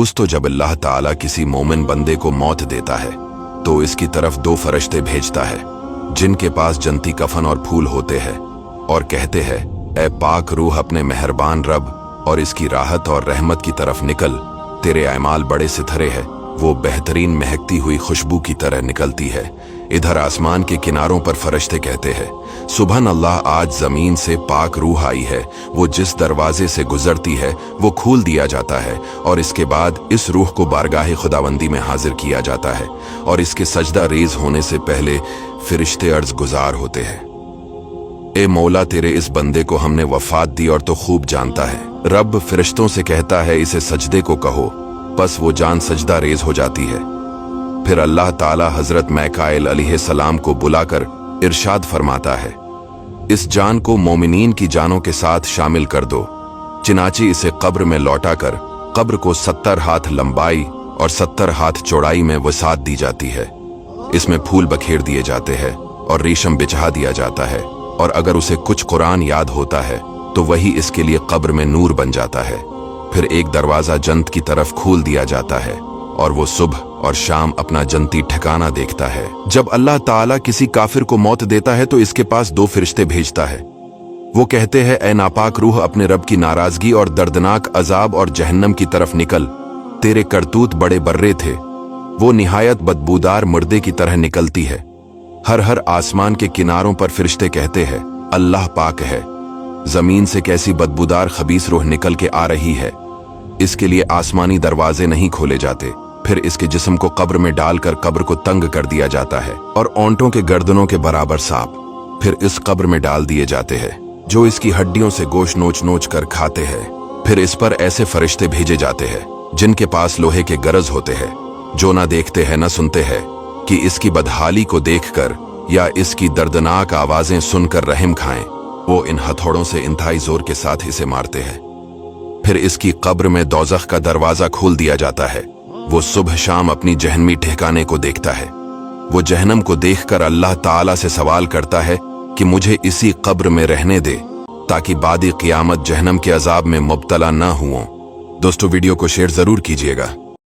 दोस्तों, जब अल्लाह ताला किसी मोमिन बंदे को मौत देता है तो इसकी तरफ 2 फरिश्ते भेजता है जिनके पास जन्नती कफन और फूल होते हैं और कहते हैं, ए पाक रूह, अपने मेहरबान रब और इसकी राहत और रहमत की तरफ निकल। तेरे अमाल बड़े सिथरे हैं, वो बेहतरीन महकती हुई खुशबू की तरह निकलती है। इधर आसमान के किनारों पर फरिश्ते कहते हैं, सुबहान अल्लाह, आज जमीन से पाक रूह आई है। वो जिस दरवाजे से गुजरती है वो खोल दिया जाता है और इसके बाद इस रूह को बारगाह खुदावंदी में हाजिर किया जाता है और इसके सजदा रेज होने से पहले फरिश्ते अर्ज गुजार होते हैं, ए मौला, तेरे इस बंदे को हमने वफात दी और तो खूब जानता है। रब फरिश्तों से कहता है, इसे सजदे को कहो, बस वो जान सजदा रेज हो जाती है। फिर अल्लाह ताला हजरत मैकाइल अलैहिस्सलाम को बुलाकर इरशाद फरमाता है, इस जान को मोमिनीन की जानों के साथ शामिल कर दो। चिनाची इसे कब्र में लौटाकर कब्र को 70 हाथ लंबाई और 70 हाथ चौड़ाई में वसात दी जाती है। इसमें फूल बखेर दिए जाते हैं और रेशम बिछा दिया जाता है और अगर उसे कुछ कुरान याद होता है तो वही इसके लिए कब्र में नूर बन जाता है। फिर एक दरवाजा जन्नत की तरफ खोल दिया जाता है और वो सुबह और शाम अपना जन्नती ठिकाना देखता है। जब अल्लाह ताला किसी काफिर को मौत देता है तो इसके पास 2 फरिश्ते भेजता है। वो कहते हैं, ए नापाक रूह, अपने रब की नाराजगी और दर्दनाक अजाब और जहन्नम की तरफ निकल। तेरे करतूत बड़े बर्रे थे। वो निहायत बदबूदार मुर्दे की तरह निकलती है। हर आसमान के किनारों पर फरिश्ते कहते हैं, अल्लाह पाक है। जमीन से कैसी बदबूदार खबीस रूह निकल के आ रही है। इसके लिए आसमानी दरवाजे नहीं खोले जाते। फिर इसके जिस्म को कब्र में डालकर कब्र को तंग कर दिया जाता है और ओंटों के गर्दनों के बराबर सांप फिर इस कब्र में डाल दिए जाते हैं जो इसकी हड्डियों से गोश्त नोच नोच कर खाते हैं। फिर इस पर ऐसे फरिश्ते भेजे जाते हैं जिनके पास लोहे के गरज होते हैं, जो ना देखते हैं न सुनते हैं, कि इसकी बदहाली को देखकर या इसकी दर्दनाक आवाजें सुनकर रहम खाएं। वो इन हथौड़ों से इंतहाई जोर के साथ इसे मारते हैं। फिर इसकी कब्र में दोज़ख का दरवाजा खोल दिया जाता है। वो सुबह शाम अपनी जहन्नमी ठिकाने को देखता है। वो जहन्नम को देखकर अल्लाह ताला से सवाल करता है कि मुझे इसी कब्र में रहने दे ताकि बादी क़ियामत जहन्नम के अजाब में मुब्तला न हुओं। दोस्तों, वीडियो को शेयर जरूर कीजिएगा।